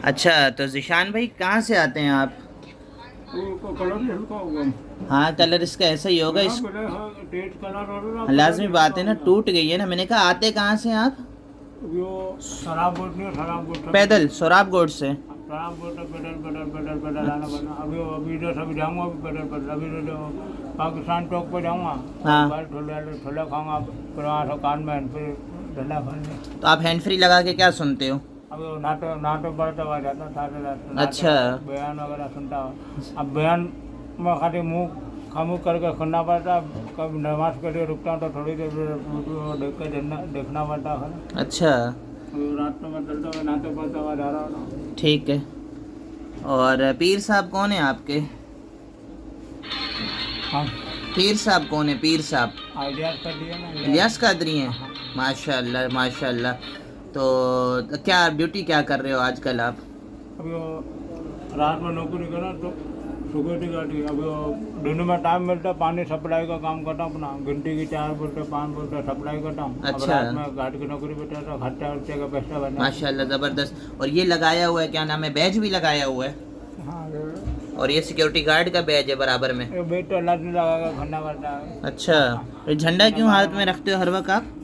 अच्छा, तो ज़िशान भाई कहाँ से आते हैं आप? वो कलर हल्का होगा। हाँ, कलर इसका ऐसा ही होगा हाँ इस। बेटा, हाँ टेस्ट कलर और ना कलर लाजमी हल्का बात है ना, होगा। टूट गई है ना। मैंने कहा आते कहाँ से हैं आप? वो शराब बोट नहीं, शराब बोट था पैदल सोराब गोड से। शराब boat pedal pedal pedal pedal आना अच्छा। बना। अभी अभी इधर से अभी जाऊँगा, अभी पेडल पेडल अभी तो पाकिस्तान चौक पर जाऊँगा। और हाँ, बाहर छोले छोले खाऊंगा, फिर वहाँ से कान में फिर डंडा खाने। तो आप हैंड फ्री लगा के क्या सुनते हो? अब वो नाटक नाटक पढ़ता हुआ जाता था, अच्छा। नाटक बयान वगैरह सुनता हुआ। अब बयान में खाली मुंह खामोश करके सुनना पड़ता। कभी नमाज के लिए रुकता हूँ तो थोड़ी देर वीडियो देख के देखना पड़ता है ना। अच्छा, वो रात में मैं चलता हुआ नाटक पढ़ता हुआ जा रहा हूँ ना। ठीक है। और पीर साहब कौन है आपके? हाँ, पीर साहब कौन है, पीर साहब? आइडियाज कर दिए ना, इलियास कादरी हैं। हाँ। माशाल्लाह माशाल्लाह। तो क्या ड्यूटी क्या कर रहे हो आजकल आप? अभी वो रात में नौकरी करा तो सिक्योरिटी गार्ड की। अभी वो दिन में टाइम मिलता है, पानी सप्लाई का काम करता हूँ अपना। घंटे की 4 बोलते 5 बोलते सप्लाई करता हूँ। अब अच्छा। रात में गार्ड की नौकरी बैठा था, खर्चा वर्चे का पैसा बना। माशाल्लाह ज़बरदस्त। और ये लगाया हुआ है, क्या नाम है, बैज भी लगाया हुआ है? हाँ, और ये सिक्योरिटी गार्ड का बैज है बराबर में? ये बेट तो लाठी लगा कर खन्ना करता है। अच्छा। तो झंडा क्यों हाथ में रखते हो हर वक्त आप?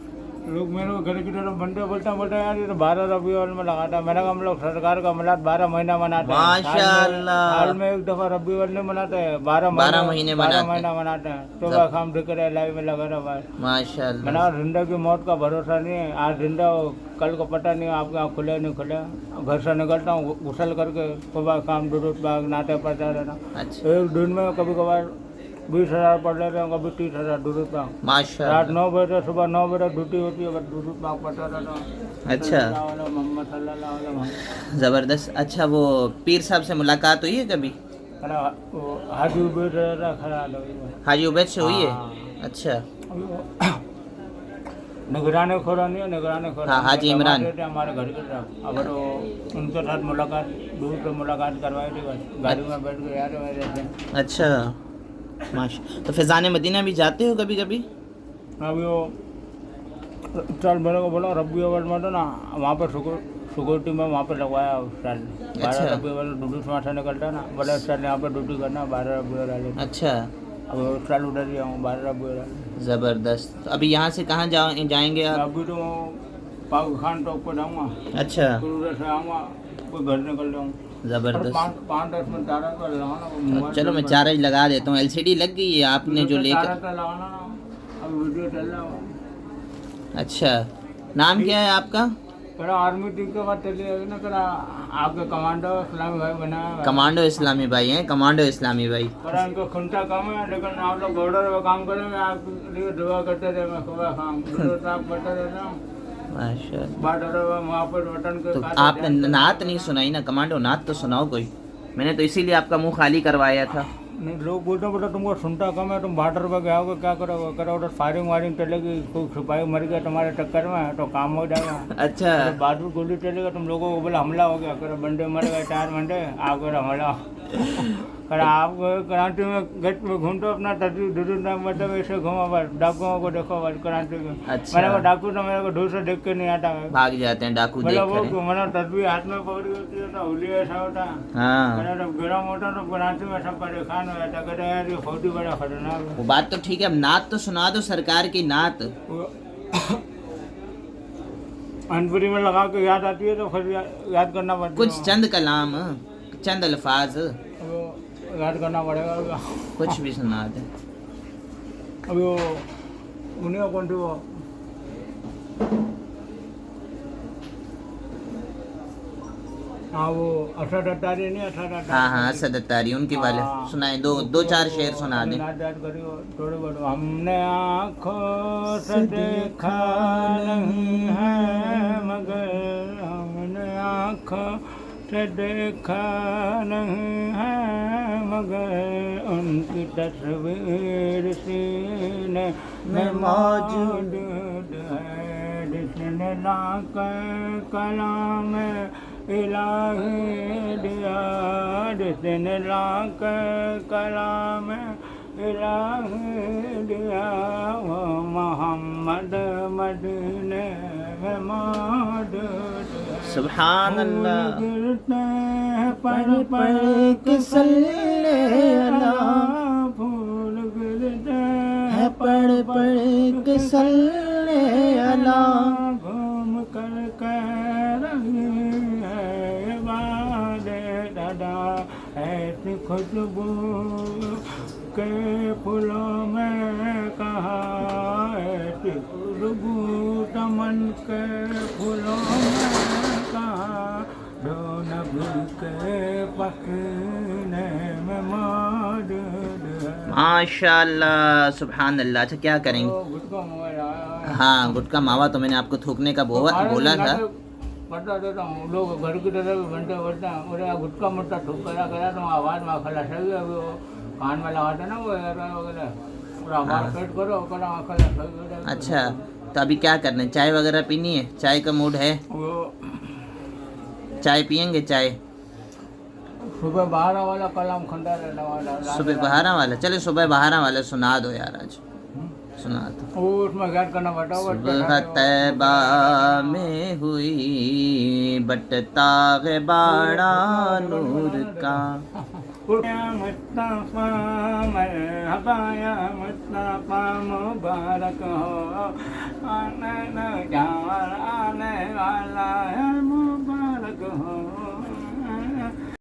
लोग मेरे को घर की तरफ बनते बोलता बोलता यार ये तो 12 रबीउल में लगाता है। मैंने कहा हम लोग सरकार का मिलाद 12 महीना मनाते हैं। माशाल्लाह। साल में एक दफा रबीउल नहीं मनाते हैं, 12 12 महीने महीने 12 मनाते महीना हैं। मनाते हैं। सुबह शाम जिक्र लाइव में लगा रहा है। मैंने माशाल्लाह। कहा जिंदगी मौत का भरोसा नहीं है, आज जिंदा हो कल को पता नहीं आपके यहाँ खुले नहीं खुले। घर से निकलता हूँ गुसल करके, सुबह शाम दुरुद बाग नाते पड़ता रहना। अच्छा। एक दिन में कभी कभार 20,000 पढ़ लेते हैं, कभी 30,000 दुरुद बाग। रात माशाल्लाह। 9 बजे सुबह 9 बजे ड्यूटी होती है, बस दुरुद बाग पड़ता रहता हूँ। अच्छा। मोहम्मद सल्लल्लाहु अलैहि वसल्लम। ज़बरदस्त। अच्छा, वो पीर साहब से मुलाकात हुई है कभी? अरे वो हाजी उबैद रहता ख्याल है। हाजी उबैद से हुई है? हाँ, अच्छा। अभी वो निगरानी खोरा नहीं है, निगरानी खोरा हाँ, हाजी इमरान। थे हमारे घर के तरफ। अगर वो उनके साथ मुलाकात दूर से मुलाकात करवाई थी, बस गाड़ी में बैठ के यार वैसे। अच्छा। माशा, तो फैज़ान मदीना भी जाते हो कभी कभी? अभी वो चल मेरे को बोला रबी अव्वल में तो ना वहाँ पर सिक्योरिटी में वहाँ पर लगवाया उस साल। 12 अच्छा। रबी अव्वल ड्यूटी से वहाँ से निकलता ना, बोला उस साल यहाँ पर ड्यूटी करना 12 रबी अव्वल। अच्छा। अब उस साल उधर ही आऊँ 12 रबी अव्वल। ज़बरदस्त। तो अभी यहाँ से कहाँ जाएंगे आप? अभी तो पाकिस्तान टॉप पर जाऊँगा, अच्छा। फिर उधर से आऊँगा, कोई घर निकल जाऊँ। ज़बरदस्त। 5-10 मिनट तारा तो लगाना। चलो मैं चार्ज लगा देता हूँ। एलसीडी लग गई है आपने जो तारा लेकर? तो लगाना ना, अब वीडियो चल रहा है। अच्छा। नाम क्या है आपका? करा आर्मी टीम के बाद चली जाएगी ना, करा आपके कमांडो इस्लामी भाई बनाया है। कमांडो इस्लामी भाई हैं, कमांडो इस्लामी भाई। करा इनको खुनता कम है, लेकिन आप लोग बॉर्डर में काम करेंगे, आपके लिए दुआ करते रहे। मैं सुबह शाम करते रहता हूँ माशाल्लाह। बॉर्डर में, वहाँ पर वतन के तो साथ आपने नात नहीं सुनाई ना? कमांडो नात तो सुनाओ कोई। मैंने तो इसीलिए आपका मुंह खाली करवाया था। नहीं, लोग बोलते बोला तुमको सुनता कम है, तुम बॉर्डर पर गए होगे क्या करोगे। करो उधर फायरिंग वायरिंग चलेगी, कोई सिपाही मर गया तुम्हारे चक्कर में तो काम हो जाएगा। अच्छा। बहादुर गोली चलेगा, तुम लोगों को बोला हमला हो गया, करो बंदे मर गए 4 घंटे, आप करो हमला। कर आप कराची में गट में घूमते अपना तस्वीर दूर मतलब ऐसे घूमा, बस डाकुओं को देखो बस कराची में। अच्छा। मैंने को डाकू तो मेरे को दूर से देख के नहीं आता है, भाग जाते हैं डाकू देख मतलब कर। वो मैंने तस्वीर हाथ में पकड़ी होती है तो हुली ऐसा होता है। हाँ, मैंने जब गर्म होता तो कराची में सब परेशान हो जाता, कहते यार ये फौजी बड़ा खतरनाक है। वो बात तो ठीक है। अब नात तो सुना दो, सरकार की नात। वो अनपुरी में लगा के याद आती है तो फिर याद करना पड़ता है। कुछ चंद कलाम, चंद अल्फाज वो याद करना पड़ेगा। कुछ भी सुना दे। अभी वो उन्हें कौन थी वो हाँ वो असद अत्तारी नहीं, असद अत्तारी। हाँ हाँ, असद अत्तारी, उनके वाले हाँ। सुनाए। दो चार शेर सुना दे। याद करियो थोड़े बहुत। हमने आँखों से देखा नहीं है मगर, हमने आँखों से देखा नहीं है मगर, उनकी तस्वीर सीने में मौजूद है, जिसने लाकर कलाम इलाही दिया, जिसने लाकर कलाम इलाही दिया, वो मोहम्मद मदीने में मौजूद है। सुभान अल्लाह। गिरते हैं पढ़ पढ़ के सल्ले अला, फूल गिरते है पढ़ पढ़ के सल्ले अला। घूम कर कह रही है बादे दादा, ऐसी खुशबू के फूलों में कहाँ, ऐसी खुशबू चमन के फूलों में कहाँ, दोन के पकने में मौजूद है। माशाअल्लाह सुभान अल्लाह। अच्छा क्या करेंगे? तो गुटका मोबाइल आया। हाँ गुटका मावा तो मैंने आपको थूकने का बोला था। पता देता हूँ, लोग घर की तरफ घंटे बढ़ते हैं, और गुटका मुट्टा ठुक करा तो आवाज़ में खलास है, अभी वो कान में लगाते ना वो एयर वगैरह, पूरा आवाज़ पेट करो करा खलास हो जाएगा। अच्छा तो अभी क्या करना है? चाय वगैरह पीनी है? चाय का मूड है? वो चाय पियेंगे? चाय सुबह 12 वाला कलाम खंडा रहने वाला, सुबह 12 वाला? चले सुबह 12 वाला सुना दो यार, आज सुना दो। वो उसमें याद करना पड़ता है। सुबह तैबा में हुई बटता है बाड़ा नूर का। मुस्तफा मरहबा या मुस्तफा मुबारक हो, आने वाला है मुबारक हो,